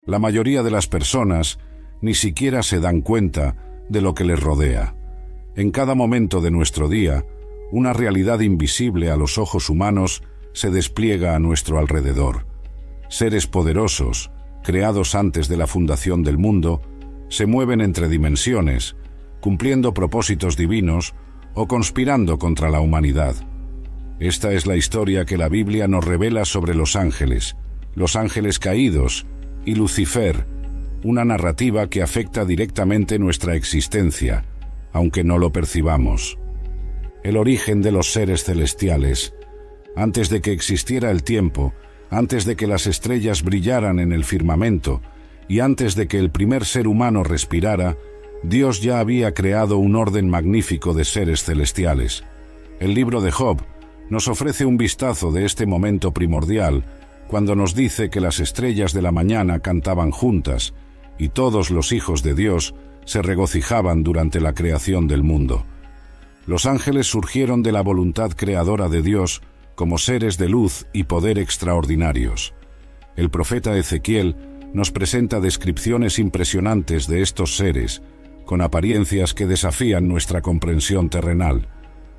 La mayoría de las personas ni siquiera se dan cuenta de lo que les rodea. En cada momento de nuestro día, una realidad invisible a los ojos humanos se despliega a nuestro alrededor. Seres poderosos, creados antes de la fundación del mundo, se mueven entre dimensiones, cumpliendo propósitos divinos o conspirando contra la humanidad. Esta es la historia que la Biblia nos revela sobre los ángeles caídos y Lucifer, una narrativa que afecta directamente nuestra existencia, aunque no lo percibamos. El origen de los seres celestiales. Antes de que existiera el tiempo, antes de que las estrellas brillaran en el firmamento y antes de que el primer ser humano respirara, Dios ya había creado un orden magnífico de seres celestiales. El libro de Job nos ofrece un vistazo de este momento primordial, cuando nos dice que las estrellas de la mañana cantaban juntas y todos los hijos de Dios se regocijaban durante la creación del mundo. Los ángeles surgieron de la voluntad creadora de Dios como seres de luz y poder extraordinarios. El profeta Ezequiel nos presenta descripciones impresionantes de estos seres, con apariencias que desafían nuestra comprensión terrenal.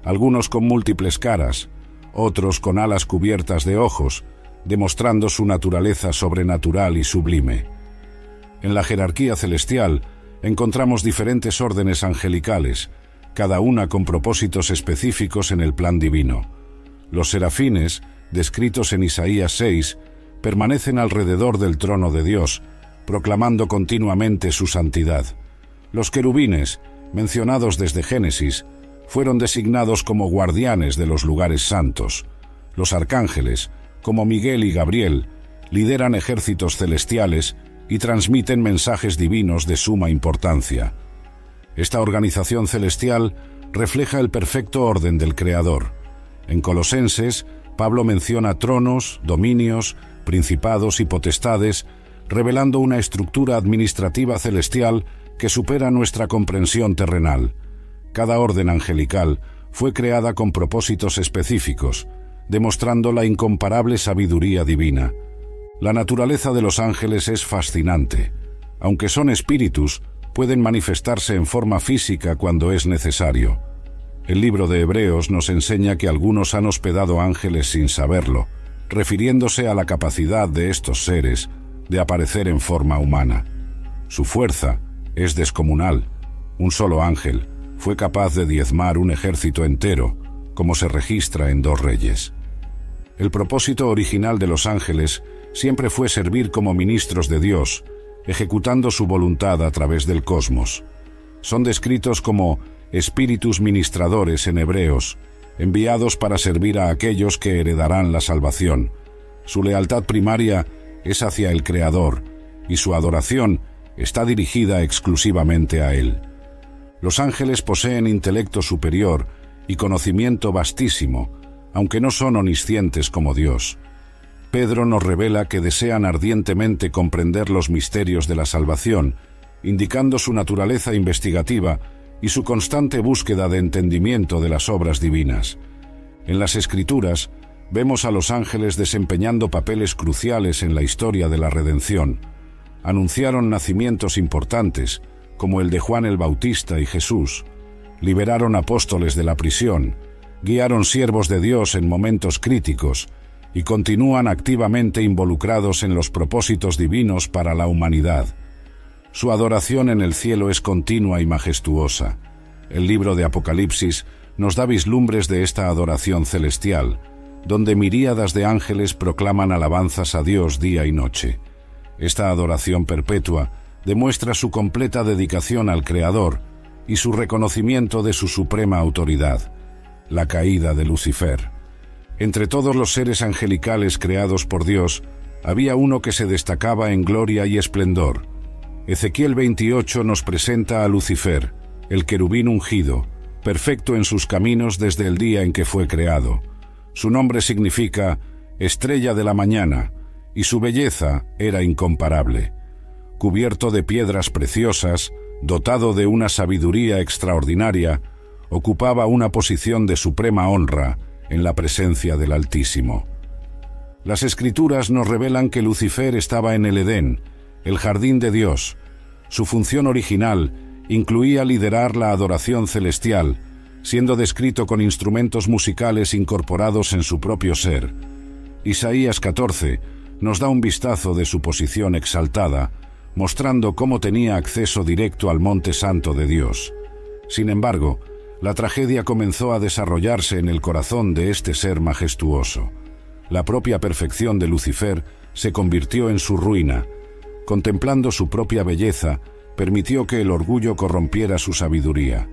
Algunos con múltiples caras, otros con alas cubiertas de ojos, demostrando su naturaleza sobrenatural y sublime. En la jerarquía celestial encontramos diferentes órdenes angelicales, cada una con propósitos específicos en el plan divino. Los serafines, descritos en Isaías 6, permanecen alrededor del trono de Dios, proclamando continuamente su santidad. Los querubines, mencionados desde Génesis, fueron designados como guardianes de los lugares santos. Los arcángeles, como Miguel y Gabriel, lideran ejércitos celestiales y transmiten mensajes divinos de suma importancia. Esta organización celestial refleja el perfecto orden del Creador. En Colosenses, Pablo menciona tronos, dominios, principados y potestades, revelando una estructura administrativa celestial que supera nuestra comprensión terrenal. Cada orden angelical fue creada con propósitos específicos, demostrando la incomparable sabiduría divina. La naturaleza de los ángeles es fascinante. Aunque son espíritus, pueden manifestarse en forma física cuando es necesario. El libro de Hebreos nos enseña que algunos han hospedado ángeles sin saberlo, refiriéndose a la capacidad de estos seres de aparecer en forma humana. Su fuerza es descomunal. Un solo ángel fue capaz de diezmar un ejército entero, como se registra en 2 Reyes. El propósito original de los ángeles siempre fue servir como ministros de Dios, ejecutando su voluntad a través del cosmos. Son descritos como espíritus ministradores en Hebreos, enviados para servir a aquellos que heredarán la salvación. Su lealtad primaria es hacia el Creador, y su adoración está dirigida exclusivamente a Él. Los ángeles poseen intelecto superior y conocimiento vastísimo, aunque no son omniscientes como Dios. Pedro nos revela que desean ardientemente comprender los misterios de la salvación, indicando su naturaleza investigativa y su constante búsqueda de entendimiento de las obras divinas. En las Escrituras, vemos a los ángeles desempeñando papeles cruciales en la historia de la redención. Anunciaron nacimientos importantes, como el de Juan el Bautista y Jesús. Liberaron apóstoles de la prisión, guiaron siervos de Dios en momentos críticos y continúan activamente involucrados en los propósitos divinos para la humanidad. Su adoración en el cielo es continua y majestuosa. El libro de Apocalipsis nos da vislumbres de esta adoración celestial, donde miríadas de ángeles proclaman alabanzas a Dios día y noche. Esta adoración perpetua demuestra su completa dedicación al Creador y su reconocimiento de su suprema autoridad. La caída de Lucifer. Entre todos los seres angelicales creados por Dios, había uno que se destacaba en gloria y esplendor. Ezequiel 28 nos presenta a Lucifer, el querubín ungido, perfecto en sus caminos desde el día en que fue creado. Su nombre significa estrella de la mañana, y su belleza era incomparable. Cubierto de piedras preciosas, dotado de una sabiduría extraordinaria, ocupaba una posición de suprema honra en la presencia del Altísimo. Las Escrituras nos revelan que Lucifer estaba en el Edén, el jardín de Dios. Su función original incluía liderar la adoración celestial, siendo descrito con instrumentos musicales incorporados en su propio ser. Isaías 14 nos da un vistazo de su posición exaltada, mostrando cómo tenía acceso directo al monte santo de Dios. Sin embargo, la tragedia comenzó a desarrollarse en el corazón de este ser majestuoso. La propia perfección de Lucifer se convirtió en su ruina. Contemplando su propia belleza, permitió que el orgullo corrompiera su sabiduría.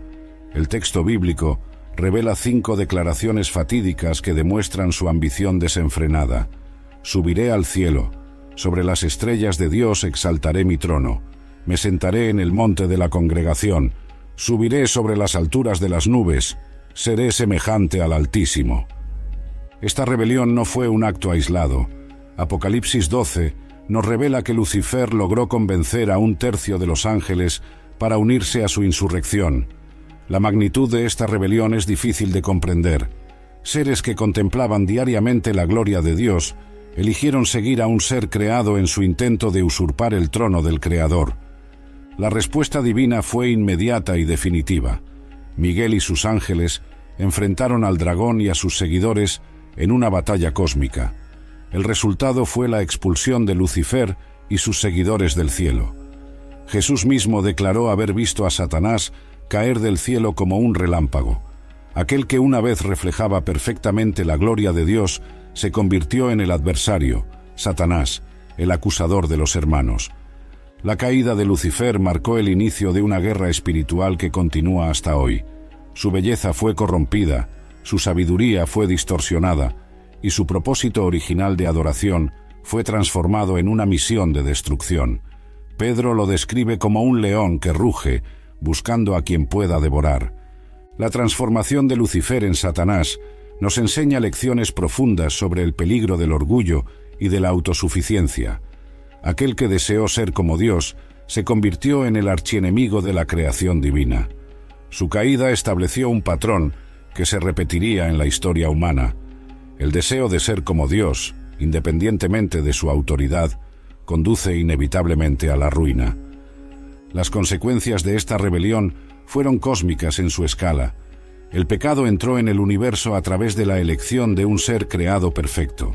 El texto bíblico revela 5 declaraciones fatídicas que demuestran su ambición desenfrenada. Subiré al cielo, sobre las estrellas de Dios exaltaré mi trono, me sentaré en el monte de la congregación, subiré sobre las alturas de las nubes, seré semejante al Altísimo. Esta rebelión no fue un acto aislado. Apocalipsis 12 nos revela que Lucifer logró convencer a 1/3 de los ángeles para unirse a su insurrección. La magnitud de esta rebelión es difícil de comprender. Seres que contemplaban diariamente la gloria de Dios eligieron seguir a un ser creado en su intento de usurpar el trono del Creador. La respuesta divina fue inmediata y definitiva. Miguel y sus ángeles enfrentaron al dragón y a sus seguidores en una batalla cósmica. El resultado fue la expulsión de Lucifer y sus seguidores del cielo. Jesús mismo declaró haber visto a Satanás caer del cielo como un relámpago. Aquel que una vez reflejaba perfectamente la gloria de Dios se convirtió en el adversario, Satanás, el acusador de los hermanos. La caída de Lucifer marcó el inicio de una guerra espiritual que continúa hasta hoy. Su belleza fue corrompida, su sabiduría fue distorsionada, y su propósito original de adoración fue transformado en una misión de destrucción. Pedro lo describe como un león que ruge, buscando a quien pueda devorar. La transformación de Lucifer en Satanás nos enseña lecciones profundas sobre el peligro del orgullo y de la autosuficiencia. Aquel que deseó ser como Dios se convirtió en el archienemigo de la creación divina. Su caída estableció un patrón que se repetiría en la historia humana. El deseo de ser como Dios, independientemente de su autoridad, conduce inevitablemente a la ruina. Las consecuencias de esta rebelión fueron cósmicas en su escala. El pecado entró en el universo a través de la elección de un ser creado perfecto.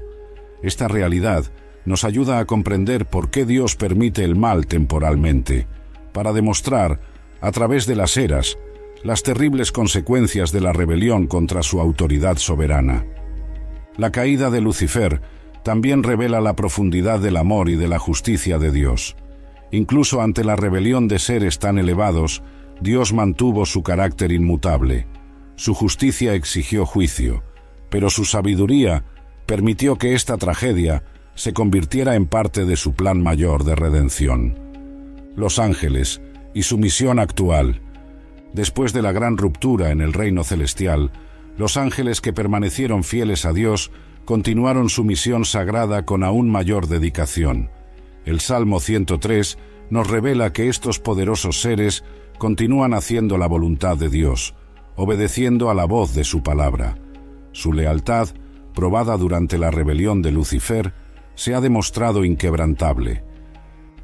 Esta realidad nos ayuda a comprender por qué Dios permite el mal temporalmente, para demostrar, a través de las eras, las terribles consecuencias de la rebelión contra su autoridad soberana. La caída de Lucifer también revela la profundidad del amor y de la justicia de Dios. Incluso ante la rebelión de seres tan elevados, Dios mantuvo su carácter inmutable. Su justicia exigió juicio, pero su sabiduría permitió que esta tragedia se convirtiera en parte de su plan mayor de redención. Los ángeles y su misión actual. Después de la gran ruptura en el reino celestial, los ángeles que permanecieron fieles a Dios continuaron su misión sagrada con aún mayor dedicación. El Salmo 103 nos revela que estos poderosos seres continúan haciendo la voluntad de Dios, obedeciendo a la voz de su palabra. Su lealtad, probada durante la rebelión de Lucifer, se ha demostrado inquebrantable.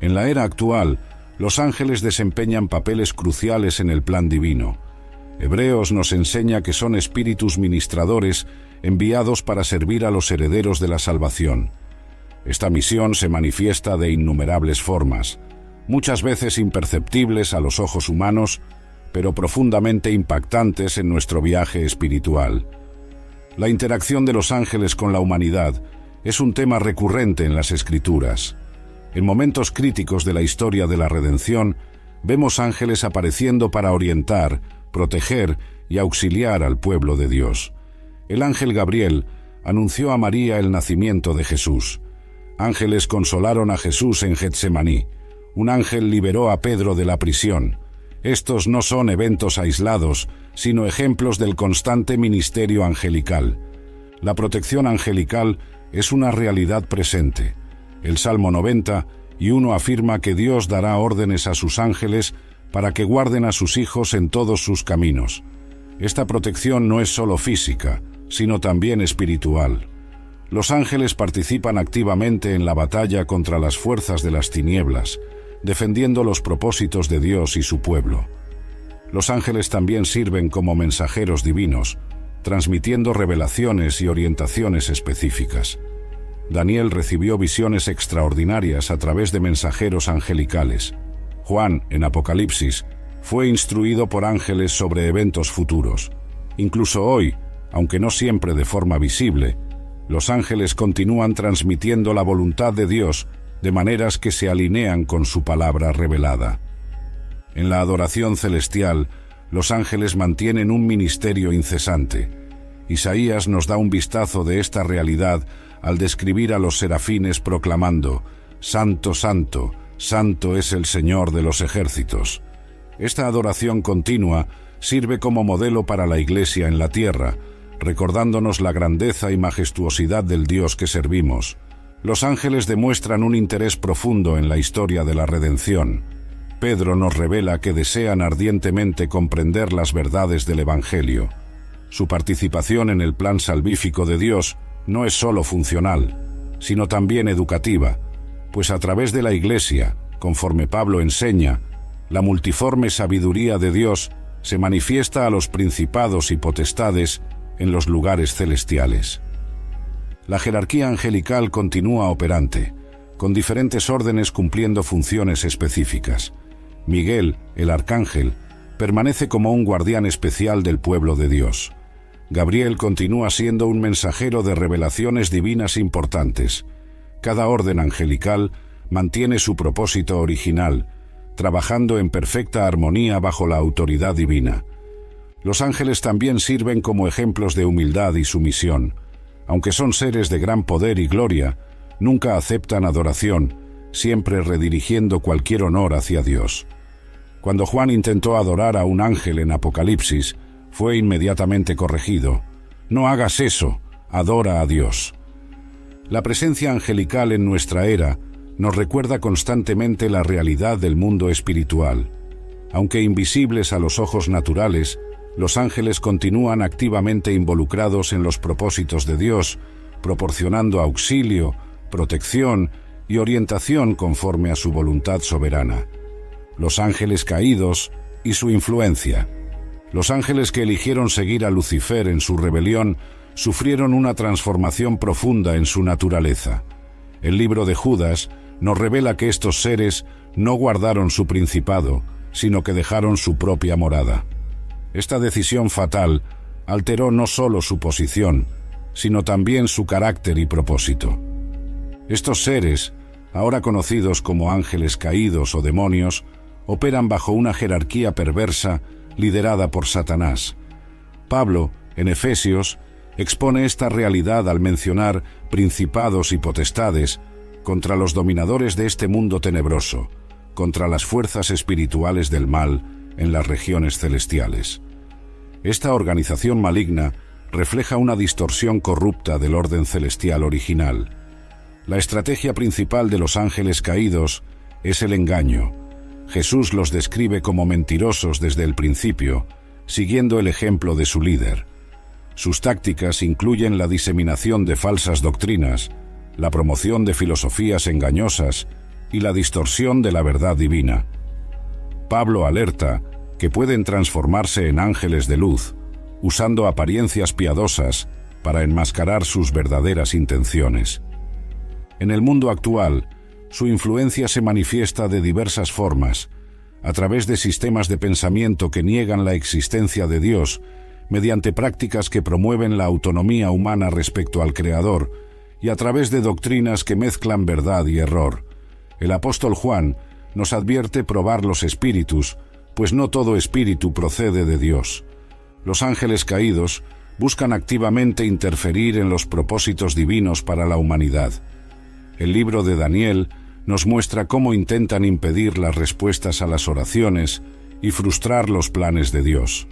En la era actual, los ángeles desempeñan papeles cruciales en el plan divino. Hebreos nos enseña que son espíritus ministradores enviados para servir a los herederos de la salvación. Esta misión se manifiesta de innumerables formas, muchas veces imperceptibles a los ojos humanos, pero profundamente impactantes en nuestro viaje espiritual. La interacción de los ángeles con la humanidad es un tema recurrente en las Escrituras. En momentos críticos de la historia de la redención, vemos ángeles apareciendo para orientar, proteger y auxiliar al pueblo de Dios. El ángel Gabriel anunció a María el nacimiento de Jesús. Ángeles consolaron a Jesús en Getsemaní. Un ángel liberó a Pedro de la prisión. Estos no son eventos aislados, sino ejemplos del constante ministerio angelical. La protección angelical es una realidad presente. El Salmo 90:1 afirma que Dios dará órdenes a sus ángeles para que guarden a sus hijos en todos sus caminos. Esta protección no es solo física, sino también espiritual. Los ángeles participan activamente en la batalla contra las fuerzas de las tinieblas, defendiendo los propósitos de Dios y su pueblo. Los ángeles también sirven como mensajeros divinos, transmitiendo revelaciones y orientaciones específicas. Daniel recibió visiones extraordinarias a través de mensajeros angelicales. Juan, en Apocalipsis, fue instruido por ángeles sobre eventos futuros. Incluso hoy, aunque no siempre de forma visible, los ángeles continúan transmitiendo la voluntad de Dios de maneras que se alinean con su palabra revelada. En la adoración celestial, los ángeles mantienen un ministerio incesante. Isaías nos da un vistazo de esta realidad al describir a los serafines proclamando: «Santo, santo, santo es el Señor de los ejércitos». Esta adoración continua sirve como modelo para la Iglesia en la tierra, recordándonos la grandeza y majestuosidad del Dios que servimos. Los ángeles demuestran un interés profundo en la historia de la redención. Pedro nos revela que desean ardientemente comprender las verdades del Evangelio. Su participación en el plan salvífico de Dios no es solo funcional, sino también educativa, pues a través de la Iglesia, conforme Pablo enseña, la multiforme sabiduría de Dios se manifiesta a los principados y potestades en los lugares celestiales. La jerarquía angelical continúa operante, con diferentes órdenes cumpliendo funciones específicas. Miguel, el arcángel, permanece como un guardián especial del pueblo de Dios. Gabriel continúa siendo un mensajero de revelaciones divinas importantes. Cada orden angelical mantiene su propósito original, trabajando en perfecta armonía bajo la autoridad divina. Los ángeles también sirven como ejemplos de humildad y sumisión. Aunque son seres de gran poder y gloria, nunca aceptan adoración, siempre redirigiendo cualquier honor hacia Dios. Cuando Juan intentó adorar a un ángel en Apocalipsis, fue inmediatamente corregido: «No hagas eso, adora a Dios». La presencia angelical en nuestra era nos recuerda constantemente la realidad del mundo espiritual. Aunque invisibles a los ojos naturales, los ángeles continúan activamente involucrados en los propósitos de Dios, proporcionando auxilio, protección y orientación conforme a su voluntad soberana. Los ángeles caídos y su influencia. Los ángeles que eligieron seguir a Lucifer en su rebelión sufrieron una transformación profunda en su naturaleza. El libro de Judas nos revela que estos seres no guardaron su principado, sino que dejaron su propia morada. Esta decisión fatal alteró no solo su posición, sino también su carácter y propósito. Estos seres, ahora conocidos como ángeles caídos o demonios, operan bajo una jerarquía perversa liderada por Satanás. Pablo, en Efesios, expone esta realidad al mencionar principados y potestades contra los dominadores de este mundo tenebroso, contra las fuerzas espirituales del mal en las regiones celestiales. Esta organización maligna refleja una distorsión corrupta del orden celestial original. La estrategia principal de los ángeles caídos es el engaño. Jesús los describe como mentirosos desde el principio, siguiendo el ejemplo de su líder. Sus tácticas incluyen la diseminación de falsas doctrinas, la promoción de filosofías engañosas y la distorsión de la verdad divina. Pablo alerta que pueden transformarse en ángeles de luz, usando apariencias piadosas para enmascarar sus verdaderas intenciones. En el mundo actual, su influencia se manifiesta de diversas formas, a través de sistemas de pensamiento que niegan la existencia de Dios, mediante prácticas que promueven la autonomía humana respecto al Creador, y a través de doctrinas que mezclan verdad y error. El apóstol Juan nos advierte probar los espíritus, pues no todo espíritu procede de Dios. Los ángeles caídos buscan activamente interferir en los propósitos divinos para la humanidad. El libro de Daniel nos muestra cómo intentan impedir las respuestas a las oraciones y frustrar los planes de Dios.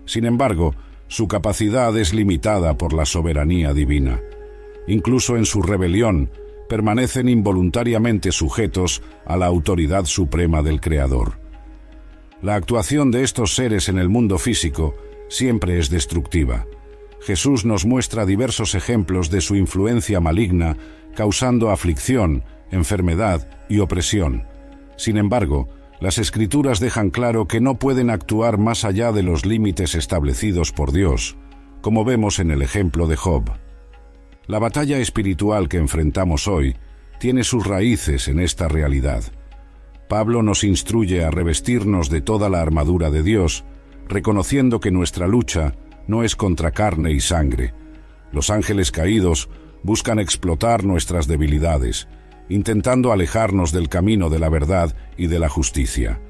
Sin embargo, su capacidad es limitada por la soberanía divina. Incluso en su rebelión, permanecen involuntariamente sujetos a la autoridad suprema del Creador. La actuación de estos seres en el mundo físico siempre es destructiva. Jesús nos muestra diversos ejemplos de su influencia maligna, causando aflicción, enfermedad y opresión. Sin embargo, las Escrituras dejan claro que no pueden actuar más allá de los límites establecidos por Dios, como vemos en el ejemplo de Job. La batalla espiritual que enfrentamos hoy tiene sus raíces en esta realidad. Pablo nos instruye a revestirnos de toda la armadura de Dios, reconociendo que nuestra lucha no es contra carne y sangre. Los ángeles caídos buscan explotar nuestras debilidades, intentando alejarnos del camino de la verdad y de la justicia.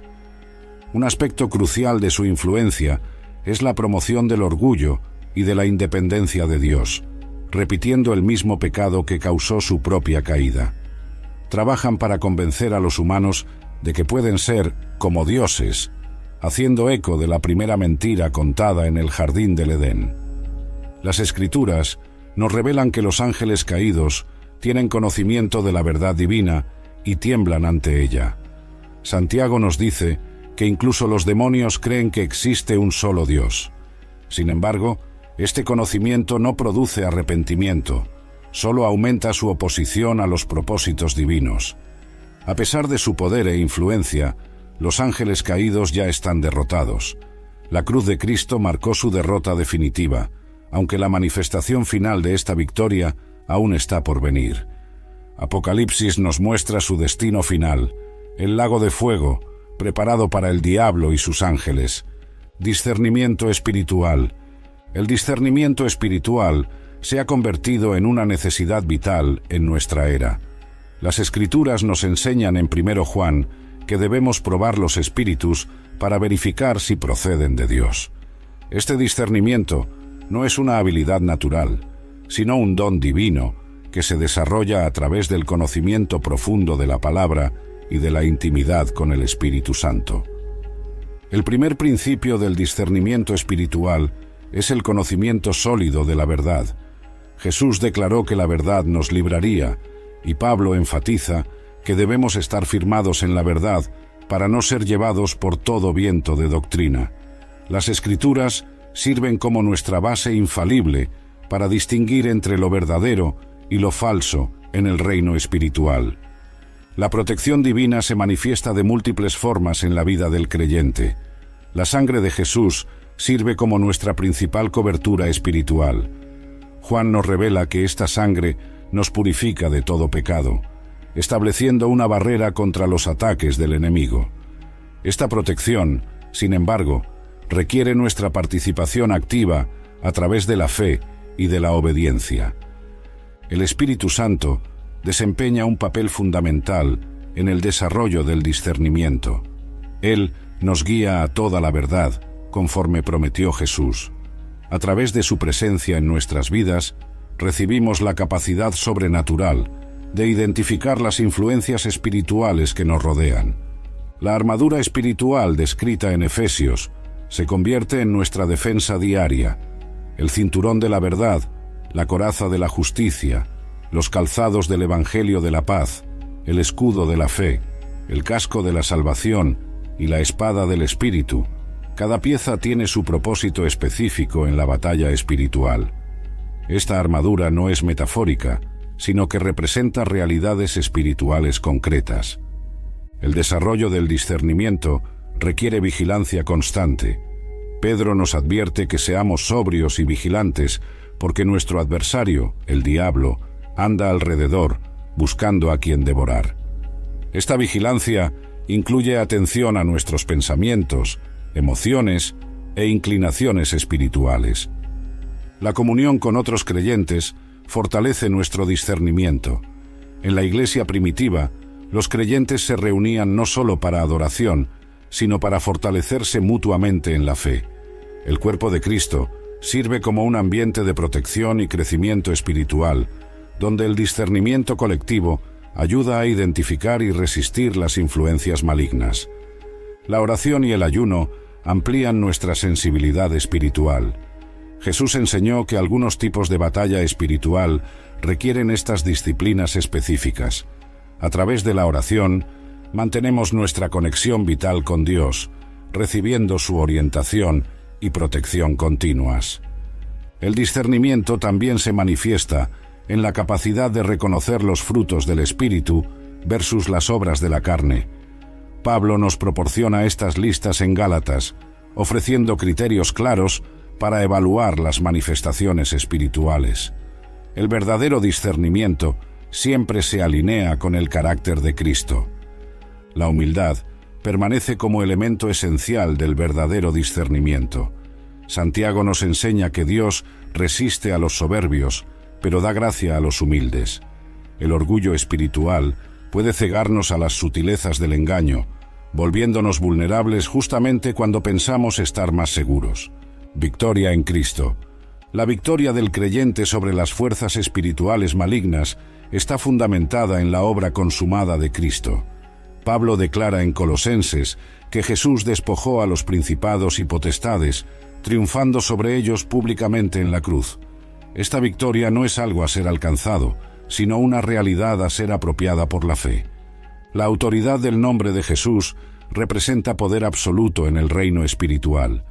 Un aspecto crucial de su influencia es la promoción del orgullo y de la independencia de Dios, repitiendo el mismo pecado que causó su propia caída. Trabajan para convencer a los humanos de que pueden ser como dioses, haciendo eco de la primera mentira contada en el jardín del Edén. Las Escrituras nos revelan que los ángeles caídos tienen conocimiento de la verdad divina y tiemblan ante ella. Santiago nos dice que incluso los demonios creen que existe un solo Dios. Sin embargo, este conocimiento no produce arrepentimiento, solo aumenta su oposición a los propósitos divinos. A pesar de su poder e influencia, los ángeles caídos ya están derrotados. La cruz de Cristo marcó su derrota definitiva, aunque la manifestación final de esta victoria aún está por venir. Apocalipsis nos muestra su destino final, el lago de fuego, preparado para el diablo y sus ángeles. Discernimiento espiritual. El discernimiento espiritual se ha convertido en una necesidad vital en nuestra era. Las Escrituras nos enseñan en 1 Juan que debemos probar los espíritus para verificar si proceden de Dios. Este discernimiento no es una habilidad natural, sino un don divino que se desarrolla a través del conocimiento profundo de la palabra y de la intimidad con el Espíritu Santo. El primer principio del discernimiento espiritual es el conocimiento sólido de la verdad. Jesús declaró que la verdad nos libraría, y Pablo enfatiza que debemos estar firmados en la verdad para no ser llevados por todo viento de doctrina. Las Escrituras sirven como nuestra base infalible para distinguir entre lo verdadero y lo falso en el reino espiritual. La protección divina se manifiesta de múltiples formas en la vida del creyente. La sangre de Jesús sirve como nuestra principal cobertura espiritual. Juan nos revela que esta sangre nos purifica de todo pecado, estableciendo una barrera contra los ataques del enemigo. Esta protección, sin embargo, requiere nuestra participación activa a través de la fe y de la obediencia. El Espíritu Santo desempeña un papel fundamental en el desarrollo del discernimiento. Él nos guía a toda la verdad, conforme prometió Jesús. A través de su presencia en nuestras vidas, recibimos la capacidad sobrenatural de identificar las influencias espirituales que nos rodean. La armadura espiritual descrita en Efesios se convierte en nuestra defensa diaria. El cinturón de la verdad, la coraza de la justicia, los calzados del Evangelio de la paz, el escudo de la fe, el casco de la salvación y la espada del Espíritu. Cada pieza tiene su propósito específico en la batalla espiritual. Esta armadura no es metafórica, sino que representa realidades espirituales concretas. El desarrollo del discernimiento requiere vigilancia constante. Pedro nos advierte que seamos sobrios y vigilantes, porque nuestro adversario, el diablo, anda alrededor, buscando a quien devorar. Esta vigilancia incluye atención a nuestros pensamientos, emociones e inclinaciones espirituales. La comunión con otros creyentes fortalece nuestro discernimiento. En la iglesia primitiva, los creyentes se reunían no solo para adoración, sino para fortalecerse mutuamente en la fe. El cuerpo de Cristo sirve como un ambiente de protección y crecimiento espiritual, donde el discernimiento colectivo ayuda a identificar y resistir las influencias malignas. La oración y el ayuno amplían nuestra sensibilidad espiritual. Jesús enseñó que algunos tipos de batalla espiritual requieren estas disciplinas específicas. A través de la oración, mantenemos nuestra conexión vital con Dios, recibiendo su orientación y protección continuas. El discernimiento también se manifiesta en la capacidad de reconocer los frutos del Espíritu versus las obras de la carne. Pablo nos proporciona estas listas en Gálatas, ofreciendo criterios claros para evaluar las manifestaciones espirituales. El verdadero discernimiento siempre se alinea con el carácter de Cristo. La humildad permanece como elemento esencial del verdadero discernimiento. Santiago nos enseña que Dios resiste a los soberbios, pero da gracia a los humildes. El orgullo espiritual puede cegarnos a las sutilezas del engaño, volviéndonos vulnerables justamente cuando pensamos estar más seguros. Victoria en Cristo. La victoria del creyente sobre las fuerzas espirituales malignas está fundamentada en la obra consumada de Cristo. Pablo declara en Colosenses que Jesús despojó a los principados y potestades, triunfando sobre ellos públicamente en la cruz. Esta victoria no es algo a ser alcanzado, sino una realidad a ser apropiada por la fe. La autoridad del nombre de Jesús representa poder absoluto en el reino espiritual.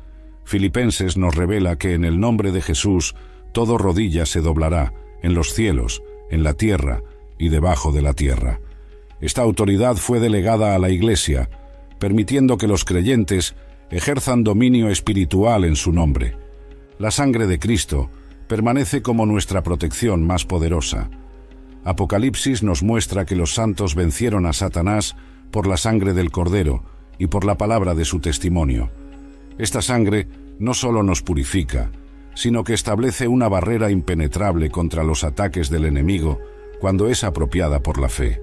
Filipenses nos revela que en el nombre de Jesús todo rodilla se doblará, en los cielos, en la tierra y debajo de la tierra. Esta autoridad fue delegada a la Iglesia, permitiendo que los creyentes ejerzan dominio espiritual en su nombre. La sangre de Cristo permanece como nuestra protección más poderosa. Apocalipsis nos muestra que los santos vencieron a Satanás por la sangre del Cordero y por la palabra de su testimonio. Esta sangre no solo nos purifica, sino que establece una barrera impenetrable contra los ataques del enemigo cuando es apropiada por la fe.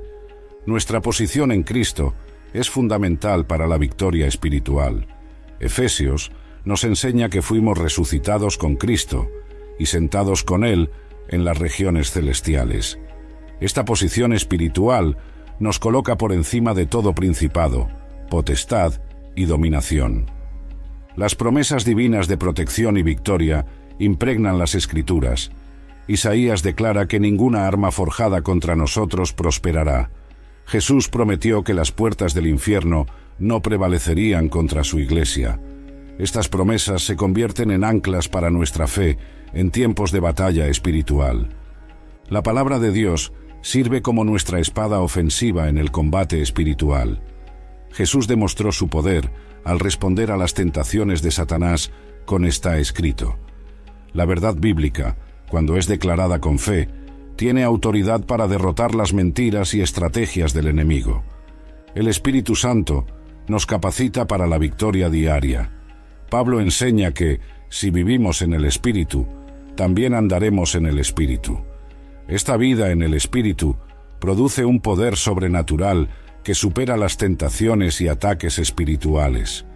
Nuestra posición en Cristo es fundamental para la victoria espiritual. Efesios nos enseña que fuimos resucitados con Cristo y sentados con Él en las regiones celestiales. Esta posición espiritual nos coloca por encima de todo principado, potestad y dominación. Las promesas divinas de protección y victoria impregnan las Escrituras. Isaías declara que ninguna arma forjada contra nosotros prosperará. Jesús prometió que las puertas del infierno no prevalecerían contra su Iglesia. Estas promesas se convierten en anclas para nuestra fe en tiempos de batalla espiritual. La palabra de Dios sirve como nuestra espada ofensiva en el combate espiritual. Jesús demostró su poder al responder a las tentaciones de Satanás con "está escrito". La verdad bíblica, cuando es declarada con fe, tiene autoridad para derrotar las mentiras y estrategias del enemigo. El Espíritu Santo nos capacita para la victoria diaria. Pablo enseña que, si vivimos en el Espíritu, también andaremos en el Espíritu. Esta vida en el Espíritu produce un poder sobrenatural que supera las tentaciones y ataques espirituales.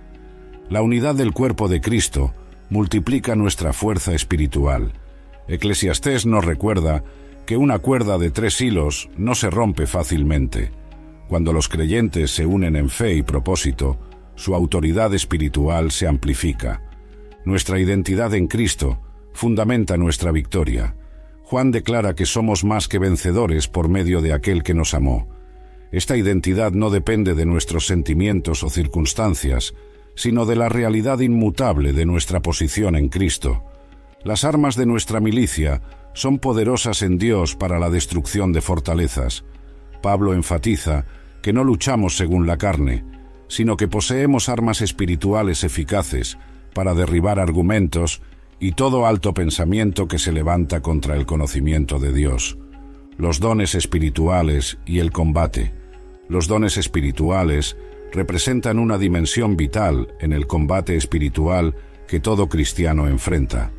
La unidad del cuerpo de Cristo multiplica nuestra fuerza espiritual. Eclesiastés nos recuerda que una cuerda de 3 hilos no se rompe fácilmente. Cuando los creyentes se unen en fe y propósito, su autoridad espiritual se amplifica. Nuestra identidad en Cristo fundamenta nuestra victoria. Juan declara que somos más que vencedores por medio de aquel que nos amó. Esta identidad no depende de nuestros sentimientos o circunstancias, sino de la realidad inmutable de nuestra posición en Cristo. Las armas de nuestra milicia son poderosas en Dios para la destrucción de fortalezas. Pablo enfatiza que no luchamos según la carne, sino que poseemos armas espirituales eficaces para derribar argumentos y todo alto pensamiento que se levanta contra el conocimiento de Dios. Los dones espirituales y el combate. Los dones espirituales representan una dimensión vital en el combate espiritual que todo cristiano enfrenta.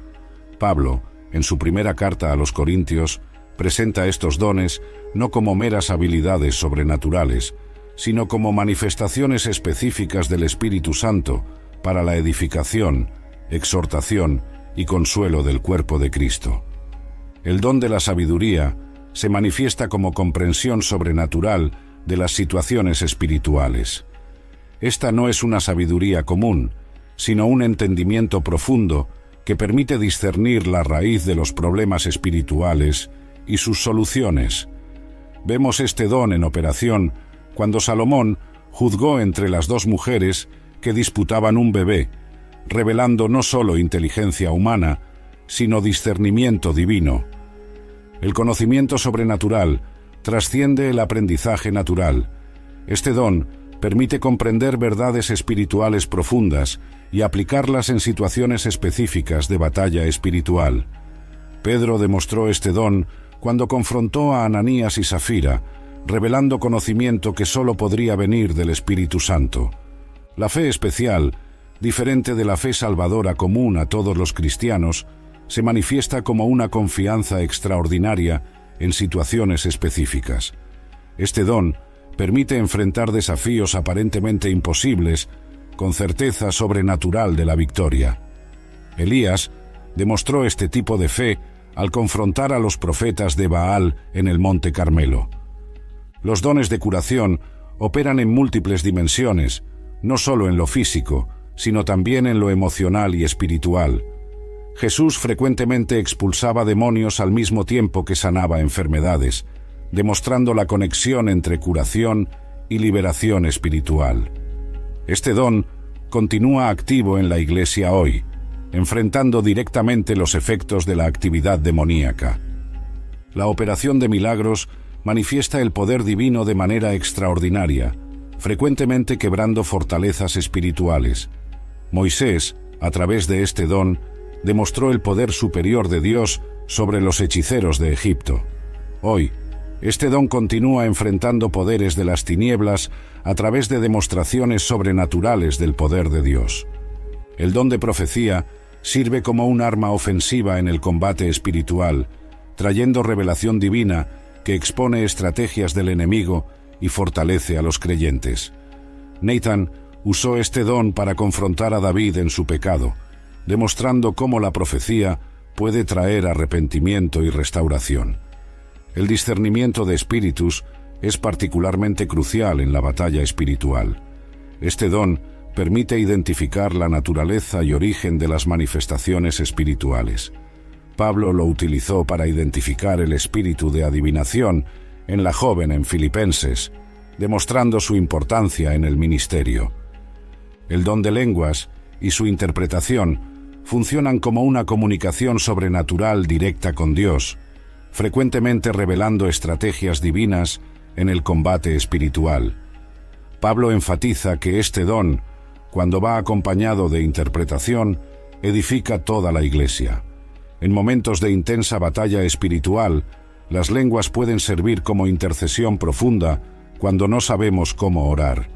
Pablo, en su primera carta a los Corintios, presenta estos dones no como meras habilidades sobrenaturales, sino como manifestaciones específicas del Espíritu Santo para la edificación, exhortación y consuelo del cuerpo de Cristo. El don de la sabiduría se manifiesta como comprensión sobrenatural de las situaciones espirituales. Esta no es una sabiduría común, sino un entendimiento profundo que permite discernir la raíz de los problemas espirituales y sus soluciones. Vemos este don en operación cuando Salomón juzgó entre las 2 mujeres que disputaban un bebé, revelando no solo inteligencia humana, sino discernimiento divino. El conocimiento sobrenatural trasciende el aprendizaje natural. Este don permite comprender verdades espirituales profundas y aplicarlas en situaciones específicas de batalla espiritual. Pedro demostró este don cuando confrontó a Ananías y Safira, revelando conocimiento que solo podría venir del Espíritu Santo. La fe especial, diferente de la fe salvadora común a todos los cristianos, se manifiesta como una confianza extraordinaria en situaciones específicas. Este don permite enfrentar desafíos aparentemente imposibles con certeza sobrenatural de la victoria. Elías demostró este tipo de fe al confrontar a los profetas de Baal en el Monte Carmelo. Los dones de curación operan en múltiples dimensiones, no solo en lo físico, sino también en lo emocional y espiritual. Jesús frecuentemente expulsaba demonios al mismo tiempo que sanaba enfermedades, demostrando la conexión entre curación y liberación espiritual. Este don continúa activo en la Iglesia hoy, enfrentando directamente los efectos de la actividad demoníaca. La operación de milagros manifiesta el poder divino de manera extraordinaria, frecuentemente quebrando fortalezas espirituales. Moisés, a través de este don, demostró el poder superior de Dios sobre los hechiceros de Egipto. Hoy, este don continúa enfrentando poderes de las tinieblas a través de demostraciones sobrenaturales del poder de Dios. El don de profecía sirve como un arma ofensiva en el combate espiritual, trayendo revelación divina que expone estrategias del enemigo y fortalece a los creyentes. Nathan usó este don para confrontar a David en su pecado, demostrando cómo la profecía puede traer arrepentimiento y restauración. El discernimiento de espíritus es particularmente crucial en la batalla espiritual. Este don permite identificar la naturaleza y origen de las manifestaciones espirituales. Pablo lo utilizó para identificar el espíritu de adivinación en la joven en Filipenses, demostrando su importancia en el ministerio. El don de lenguas y su interpretación funcionan como una comunicación sobrenatural directa con Dios, frecuentemente revelando estrategias divinas en el combate espiritual. Pablo enfatiza que este don, cuando va acompañado de interpretación, edifica toda la Iglesia. En momentos de intensa batalla espiritual, las lenguas pueden servir como intercesión profunda cuando no sabemos cómo orar.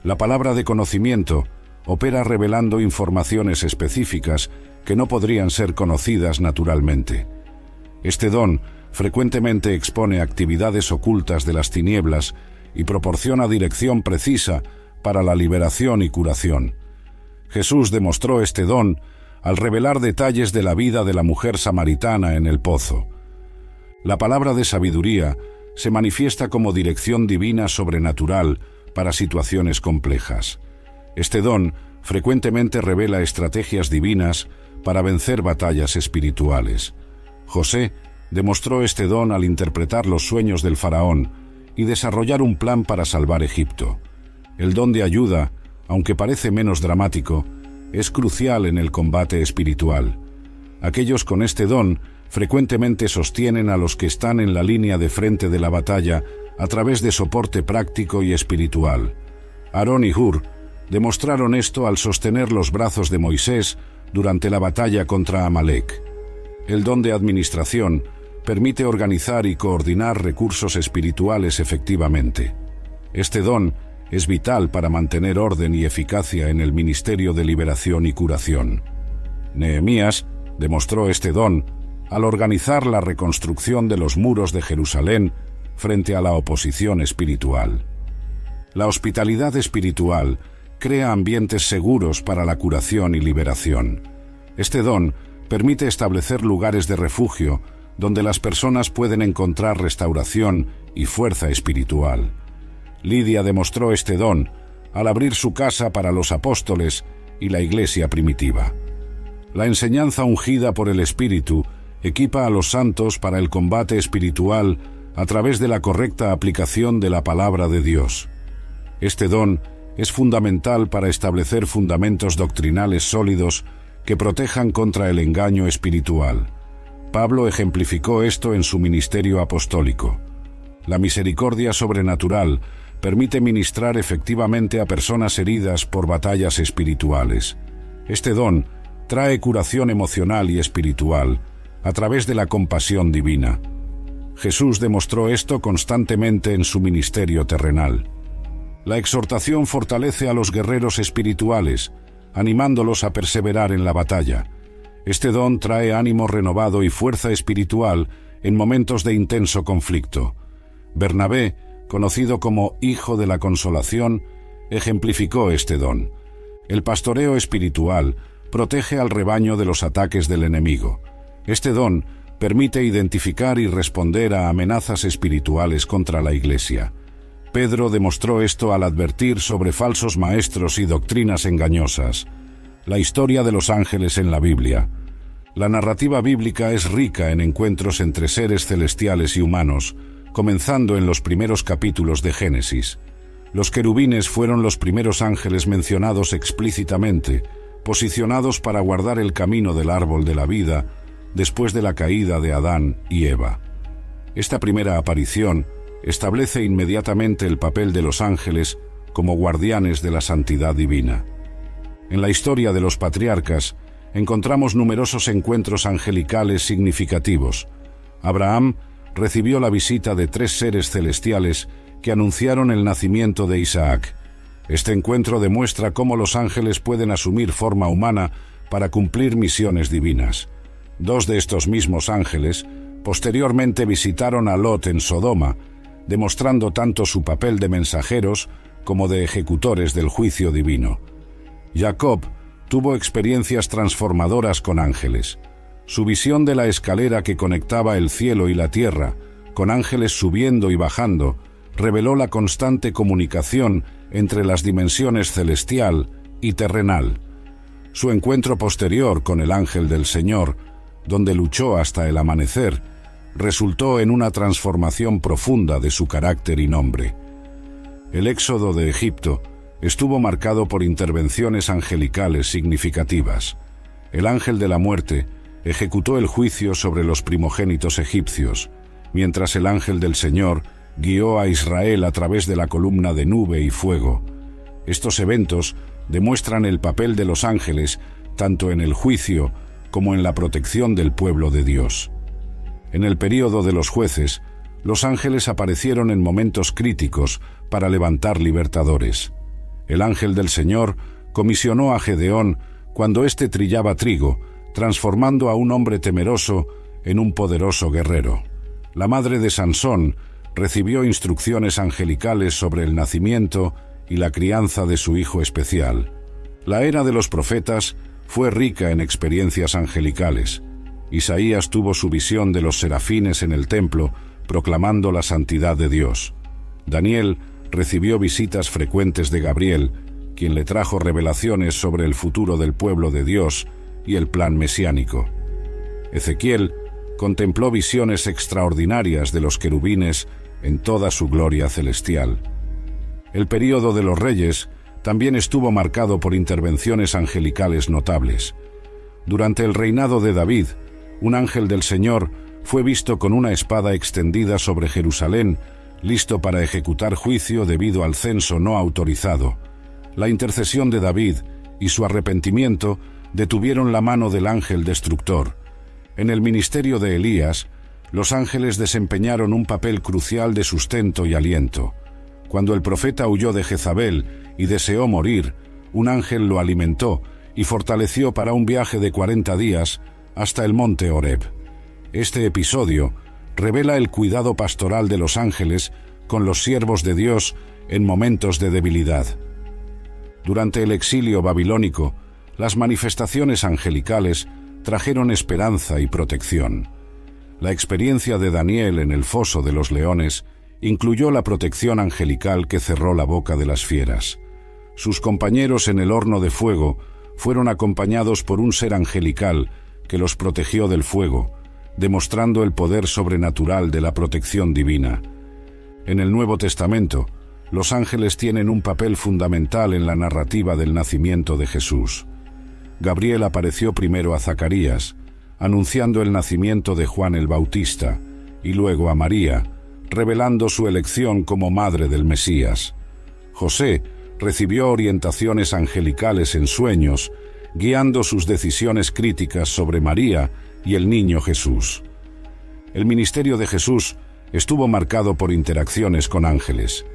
La palabra de conocimiento opera revelando informaciones específicas que no podrían ser conocidas naturalmente. Este don frecuentemente expone actividades ocultas de las tinieblas y proporciona dirección precisa para la liberación y curación. Jesús demostró este don al revelar detalles de la vida de la mujer samaritana en el pozo. La palabra de sabiduría se manifiesta como dirección divina sobrenatural para situaciones complejas. Este don frecuentemente revela estrategias divinas para vencer batallas espirituales. José demostró este don al interpretar los sueños del faraón y desarrollar un plan para salvar Egipto. El don de ayuda, aunque parece menos dramático, es crucial en el combate espiritual. Aquellos con este don frecuentemente sostienen a los que están en la línea de frente de la batalla a través de soporte práctico y espiritual. Aarón y Hur demostraron esto al sostener los brazos de Moisés durante la batalla contra Amalek. El don de administración permite organizar y coordinar recursos espirituales efectivamente. Este don es vital para mantener orden y eficacia en el ministerio de liberación y curación. Nehemías demostró este don al organizar la reconstrucción de los muros de Jerusalén frente a la oposición espiritual. La hospitalidad espiritual crea ambientes seguros para la curación y liberación. Este don permite establecer lugares de refugio donde las personas pueden encontrar restauración y fuerza espiritual. Lidia demostró este don al abrir su casa para los apóstoles y la iglesia primitiva. La enseñanza ungida por el Espíritu equipa a los santos para el combate espiritual a través de la correcta aplicación de la palabra de Dios. Este don es fundamental para establecer fundamentos doctrinales sólidos que protejan contra el engaño espiritual. Pablo ejemplificó esto en su ministerio apostólico. La misericordia sobrenatural permite ministrar efectivamente a personas heridas por batallas espirituales. Este don trae curación emocional y espiritual a través de la compasión divina. Jesús demostró esto constantemente en su ministerio terrenal. La exhortación fortalece a los guerreros espirituales, animándolos a perseverar en la batalla. Este don trae ánimo renovado y fuerza espiritual en momentos de intenso conflicto. Bernabé, conocido como Hijo de la Consolación, ejemplificó este don. El pastoreo espiritual protege al rebaño de los ataques del enemigo. Este don permite identificar y responder a amenazas espirituales contra la Iglesia. Pedro demostró esto al advertir sobre falsos maestros y doctrinas engañosas. La historia de los ángeles en la Biblia. La narrativa bíblica es rica en encuentros entre seres celestiales y humanos, comenzando en los primeros capítulos de Génesis. Los querubines fueron los primeros ángeles mencionados explícitamente, posicionados para guardar el camino del árbol de la vida después de la caída de Adán y Eva. Esta primera aparición establece inmediatamente el papel de los ángeles como guardianes de la santidad divina. En la historia de los patriarcas encontramos numerosos encuentros angelicales significativos. Abraham recibió la visita de 3 seres celestiales que anunciaron el nacimiento de Isaac. Este encuentro demuestra cómo los ángeles pueden asumir forma humana para cumplir misiones divinas. 2 de estos mismos ángeles posteriormente visitaron a Lot en Sodoma, demostrando tanto su papel de mensajeros como de ejecutores del juicio divino. Jacob tuvo experiencias transformadoras con ángeles. Su visión de la escalera que conectaba el cielo y la tierra, con ángeles subiendo y bajando, reveló la constante comunicación entre las dimensiones celestial y terrenal. Su encuentro posterior con el ángel del Señor, donde luchó hasta el amanecer, resultó en una transformación profunda de su carácter y nombre. El éxodo de Egipto estuvo marcado por intervenciones angelicales significativas. El ángel de la muerte ejecutó el juicio sobre los primogénitos egipcios, mientras el ángel del Señor guió a Israel a través de la columna de nube y fuego. Estos eventos demuestran el papel de los ángeles tanto en el juicio como en la protección del pueblo de Dios. En el período de los jueces, los ángeles aparecieron en momentos críticos para levantar libertadores. El ángel del Señor comisionó a Gedeón cuando éste trillaba trigo, transformando a un hombre temeroso en un poderoso guerrero. La madre de Sansón recibió instrucciones angelicales sobre el nacimiento y la crianza de su hijo especial. La era de los profetas fue rica en experiencias angelicales. Isaías tuvo su visión de los serafines en el templo, proclamando la santidad de Dios. Daniel recibió visitas frecuentes de Gabriel, quien le trajo revelaciones sobre el futuro del pueblo de Dios y el plan mesiánico. Ezequiel contempló visiones extraordinarias de los querubines en toda su gloria celestial. El período de los reyes también estuvo marcado por intervenciones angelicales notables. Durante el reinado de David, un ángel del Señor fue visto con una espada extendida sobre Jerusalén, listo para ejecutar juicio debido al censo no autorizado. La intercesión de David y su arrepentimiento detuvieron la mano del ángel destructor. En el ministerio de Elías, los ángeles desempeñaron un papel crucial de sustento y aliento. Cuando el profeta huyó de Jezabel y deseó morir, un ángel lo alimentó y fortaleció para un viaje de 40 días hasta el monte Horeb. Este episodio revela el cuidado pastoral de los ángeles con los siervos de Dios en momentos de debilidad. Durante el exilio babilónico, las manifestaciones angelicales trajeron esperanza y protección. La experiencia de Daniel en el foso de los leones incluyó la protección angelical que cerró la boca de las fieras. Sus compañeros en el horno de fuego fueron acompañados por un ser angelical que los protegió del fuego, demostrando el poder sobrenatural de la protección divina. En el Nuevo Testamento, los ángeles tienen un papel fundamental en la narrativa del nacimiento de Jesús. Gabriel apareció primero a Zacarías, anunciando el nacimiento de Juan el Bautista, y luego a María, revelando su elección como madre del Mesías. José recibió orientaciones angelicales en sueños, guiando sus decisiones críticas sobre María y el niño Jesús. El ministerio de Jesús estuvo marcado por interacciones con ángeles.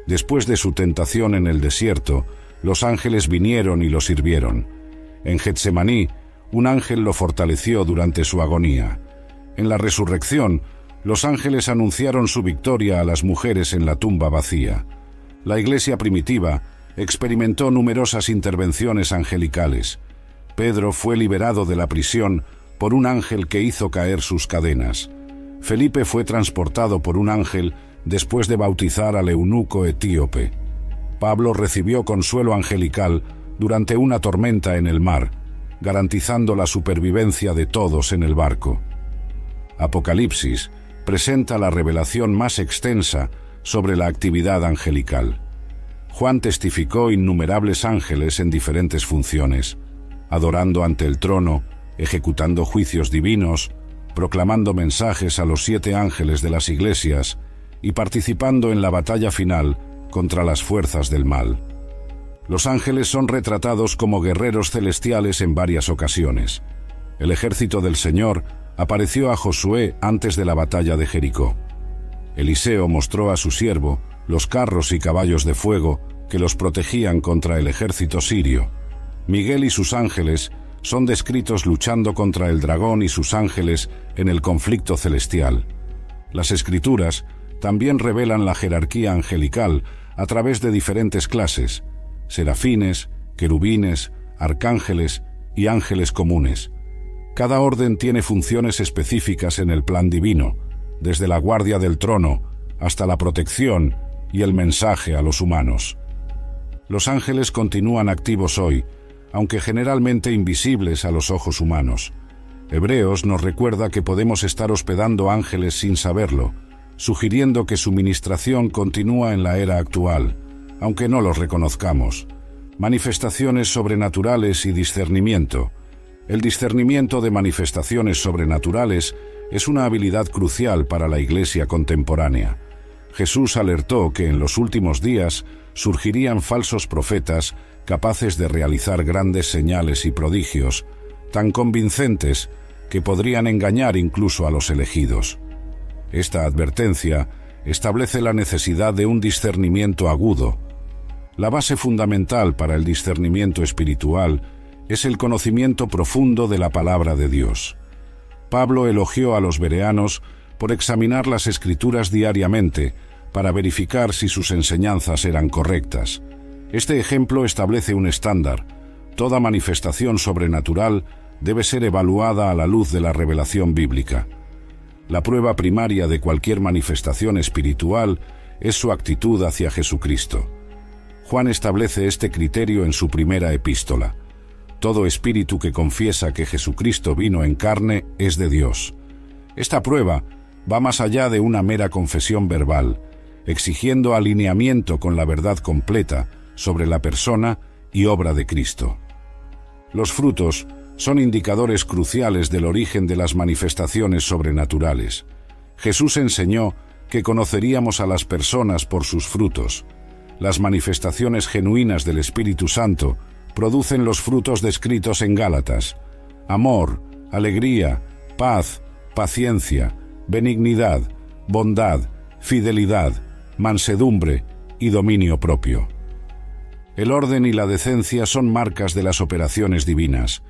Después de su tentación en el desierto, los ángeles vinieron y lo sirvieron. En Getsemaní, un ángel lo fortaleció durante su agonía. En la resurrección, los ángeles anunciaron su victoria a las mujeres en la tumba vacía. La iglesia primitiva experimentó numerosas intervenciones angelicales. Pedro fue liberado de la prisión por un ángel que hizo caer sus cadenas. Felipe fue transportado por un ángel después de bautizar al eunuco etíope. Pablo recibió consuelo angelical durante una tormenta en el mar, garantizando la supervivencia de todos en el barco. Apocalipsis presenta la revelación más extensa sobre la actividad angelical. Juan testificó innumerables ángeles en diferentes funciones, adorando ante el trono, ejecutando juicios divinos, proclamando mensajes a los 7 ángeles de las iglesias y participando en la batalla final contra las fuerzas del mal. Los ángeles son retratados como guerreros celestiales en varias ocasiones. El ejército del Señor apareció a Josué antes de la batalla de Jericó. Eliseo mostró a su siervo los carros y caballos de fuego que los protegían contra el ejército sirio. Miguel y sus ángeles son descritos luchando contra el dragón y sus ángeles en el conflicto celestial. Las Escrituras también revelan la jerarquía angelical a través de diferentes clases: serafines, querubines, arcángeles y ángeles comunes. Cada orden tiene funciones específicas en el plan divino, desde la guardia del trono hasta la protección y el mensaje a los humanos. Los ángeles continúan activos hoy, aunque generalmente invisibles a los ojos humanos. Hebreos nos recuerda que podemos estar hospedando ángeles sin saberlo, sugiriendo que su ministración continúa en la era actual, aunque no los reconozcamos. Manifestaciones sobrenaturales y discernimiento. El discernimiento de manifestaciones sobrenaturales es una habilidad crucial para la Iglesia contemporánea. Jesús alertó que en los últimos días surgirían falsos profetas capaces de realizar grandes señales y prodigios, tan convincentes que podrían engañar incluso a los elegidos. Esta advertencia establece la necesidad de un discernimiento agudo. La base fundamental para el discernimiento espiritual es el conocimiento profundo de la palabra de Dios. Pablo elogió a los bereanos por examinar las Escrituras diariamente para verificar si sus enseñanzas eran correctas. Este ejemplo establece un estándar. Toda manifestación sobrenatural debe ser evaluada a la luz de la revelación bíblica. La prueba primaria de cualquier manifestación espiritual es su actitud hacia Jesucristo. Juan establece este criterio en su primera epístola. Todo espíritu que confiesa que Jesucristo vino en carne es de Dios. Esta prueba va más allá de una mera confesión verbal, exigiendo alineamiento con la verdad completa sobre la persona y obra de Cristo. Los frutos son indicadores cruciales del origen de las manifestaciones sobrenaturales. Jesús enseñó que conoceríamos a las personas por sus frutos. Las manifestaciones genuinas del Espíritu Santo producen los frutos descritos en Gálatas: amor, alegría, paz, paciencia, benignidad, bondad, fidelidad, mansedumbre y dominio propio. El orden y la decencia son marcas de las operaciones divinas.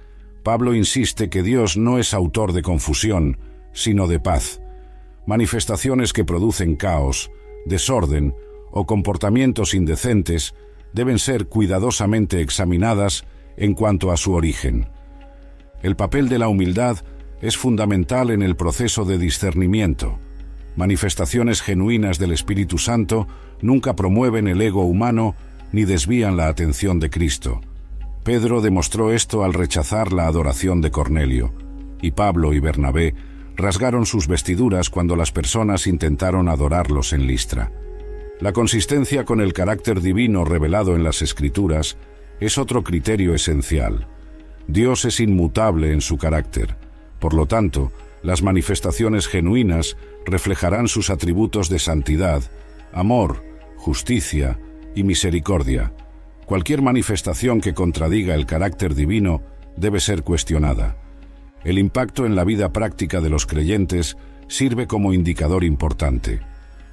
Pablo insiste que Dios no es autor de confusión, sino de paz. Manifestaciones que producen caos, desorden o comportamientos indecentes deben ser cuidadosamente examinadas en cuanto a su origen. El papel de la humildad es fundamental en el proceso de discernimiento. Manifestaciones genuinas del Espíritu Santo nunca promueven el ego humano ni desvían la atención de Cristo. Pedro demostró esto al rechazar la adoración de Cornelio, y Pablo y Bernabé rasgaron sus vestiduras cuando las personas intentaron adorarlos en Listra. La consistencia con el carácter divino revelado en las Escrituras es otro criterio esencial. Dios es inmutable en su carácter. Por lo tanto, las manifestaciones genuinas reflejarán sus atributos de santidad, amor, justicia y misericordia. Cualquier manifestación que contradiga el carácter divino debe ser cuestionada. El impacto en la vida práctica de los creyentes sirve como indicador importante.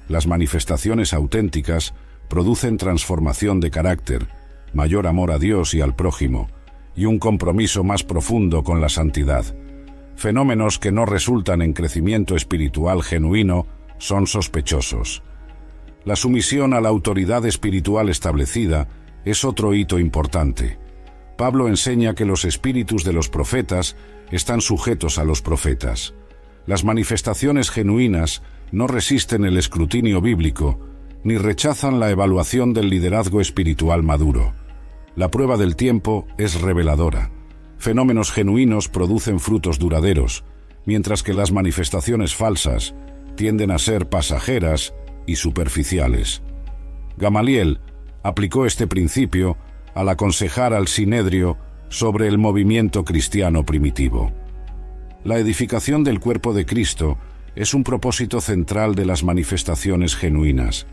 Las manifestaciones auténticas producen transformación de carácter, mayor amor a Dios y al prójimo, y un compromiso más profundo con la santidad. Fenómenos que no resultan en crecimiento espiritual genuino son sospechosos. La sumisión a la autoridad espiritual establecida es otro hito importante. Pablo enseña que los espíritus de los profetas están sujetos a los profetas. Las manifestaciones genuinas no resisten el escrutinio bíblico, ni rechazan la evaluación del liderazgo espiritual maduro. La prueba del tiempo es reveladora. Fenómenos genuinos producen frutos duraderos, mientras que las manifestaciones falsas tienden a ser pasajeras y superficiales. Gamaliel aplicó este principio al aconsejar al Sinedrio sobre el movimiento cristiano primitivo. La edificación del cuerpo de Cristo es un propósito central de las manifestaciones genuinas.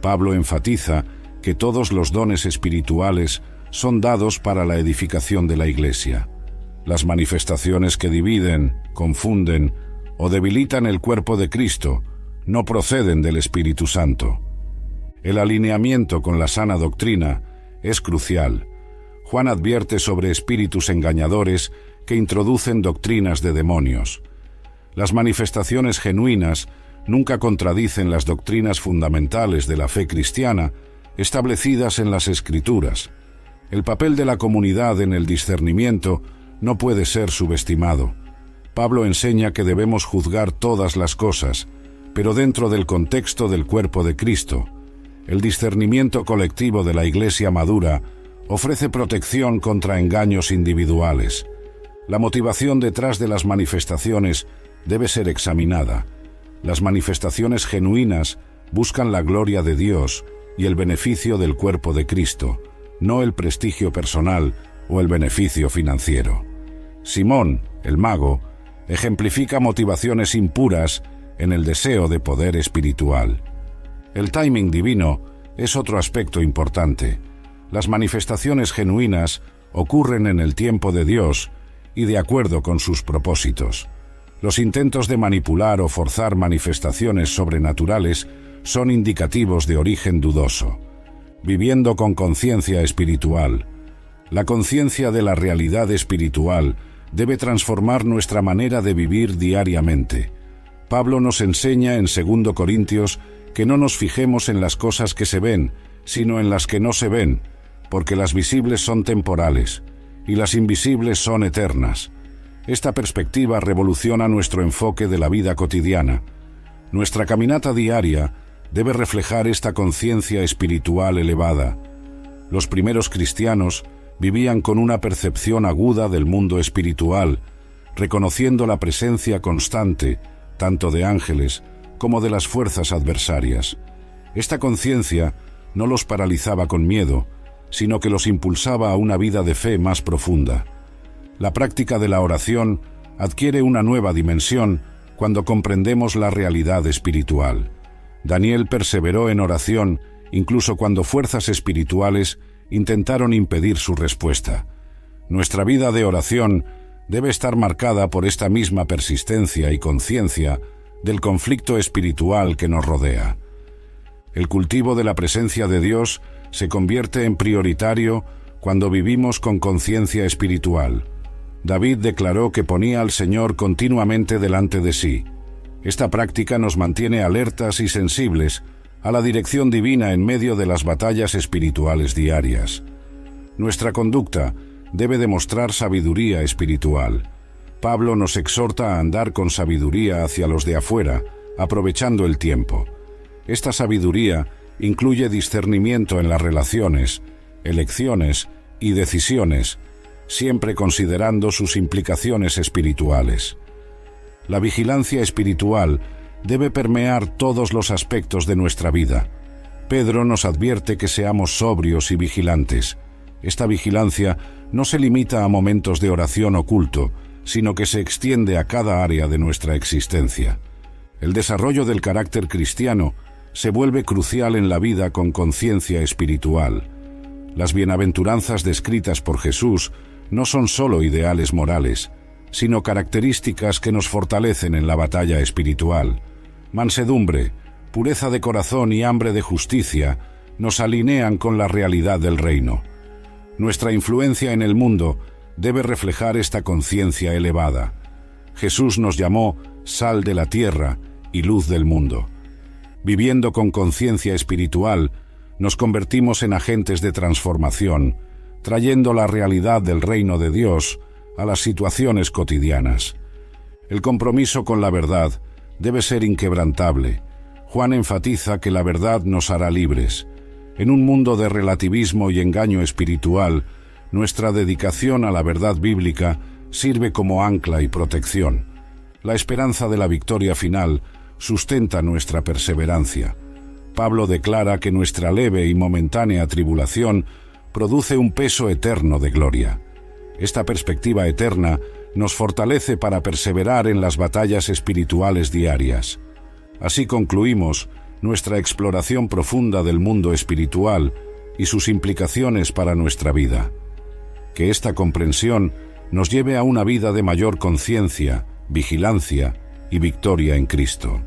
Pablo enfatiza que todos los dones espirituales son dados para la edificación de la Iglesia. Las manifestaciones que dividen, confunden o debilitan el cuerpo de Cristo no proceden del Espíritu Santo. El alineamiento con la sana doctrina es crucial. Juan advierte sobre espíritus engañadores que introducen doctrinas de demonios. Las manifestaciones genuinas nunca contradicen las doctrinas fundamentales de la fe cristiana establecidas en las Escrituras. El papel de la comunidad en el discernimiento no puede ser subestimado. Pablo enseña que debemos juzgar todas las cosas, pero dentro del contexto del cuerpo de Cristo. El discernimiento colectivo de la Iglesia madura ofrece protección contra engaños individuales. La motivación detrás de las manifestaciones debe ser examinada. Las manifestaciones genuinas buscan la gloria de Dios y el beneficio del cuerpo de Cristo, no el prestigio personal o el beneficio financiero. Simón, el mago, ejemplifica motivaciones impuras en el deseo de poder espiritual. El timing divino es otro aspecto importante. Las manifestaciones genuinas ocurren en el tiempo de Dios y de acuerdo con sus propósitos. Los intentos de manipular o forzar manifestaciones sobrenaturales son indicativos de origen dudoso. Viviendo con conciencia espiritual. La conciencia de la realidad espiritual debe transformar nuestra manera de vivir diariamente. Pablo nos enseña en 2 Corintios que no nos fijemos en las cosas que se ven, sino en las que no se ven, porque las visibles son temporales y las invisibles son eternas. Esta perspectiva revoluciona nuestro enfoque de la vida cotidiana. Nuestra caminata diaria debe reflejar esta conciencia espiritual elevada. Los primeros cristianos vivían con una percepción aguda del mundo espiritual, reconociendo la presencia constante tanto de ángeles como de las fuerzas adversarias. Esta conciencia no los paralizaba con miedo, sino que los impulsaba a una vida de fe más profunda. La práctica de la oración adquiere una nueva dimensión cuando comprendemos la realidad espiritual. Daniel perseveró en oración incluso cuando fuerzas espirituales intentaron impedir su respuesta. Nuestra vida de oración debe estar marcada por esta misma persistencia y conciencia del conflicto espiritual que nos rodea. El cultivo de la presencia de Dios se convierte en prioritario cuando vivimos con conciencia espiritual. David declaró que ponía al Señor continuamente delante de sí. Esta práctica nos mantiene alertas y sensibles a la dirección divina en medio de las batallas espirituales diarias. Nuestra conducta debe demostrar sabiduría espiritual. Pablo nos exhorta a andar con sabiduría hacia los de afuera, aprovechando el tiempo. Esta sabiduría incluye discernimiento en las relaciones, elecciones y decisiones, siempre considerando sus implicaciones espirituales. La vigilancia espiritual debe permear todos los aspectos de nuestra vida. Pedro nos advierte que seamos sobrios y vigilantes. Esta vigilancia no se limita a momentos de oración o culto, sino que se extiende a cada área de nuestra existencia. El desarrollo del carácter cristiano se vuelve crucial en la vida con conciencia espiritual. Las bienaventuranzas descritas por Jesús no son solo ideales morales, sino características que nos fortalecen en la batalla espiritual. Mansedumbre, pureza de corazón y hambre de justicia nos alinean con la realidad del reino. Nuestra influencia en el mundo debe reflejar esta conciencia elevada. Jesús nos llamó sal de la tierra y luz del mundo. Viviendo con conciencia espiritual, nos convertimos en agentes de transformación, trayendo la realidad del reino de Dios a las situaciones cotidianas. El compromiso con la verdad debe ser inquebrantable. Juan enfatiza que la verdad nos hará libres. En un mundo de relativismo y engaño espiritual, nuestra dedicación a la verdad bíblica sirve como ancla y protección. La esperanza de la victoria final sustenta nuestra perseverancia. Pablo declara que nuestra leve y momentánea tribulación produce un peso eterno de gloria. Esta perspectiva eterna nos fortalece para perseverar en las batallas espirituales diarias. Así concluimos nuestra exploración profunda del mundo espiritual y sus implicaciones para nuestra vida. Que esta comprensión nos lleve a una vida de mayor conciencia, vigilancia y victoria en Cristo.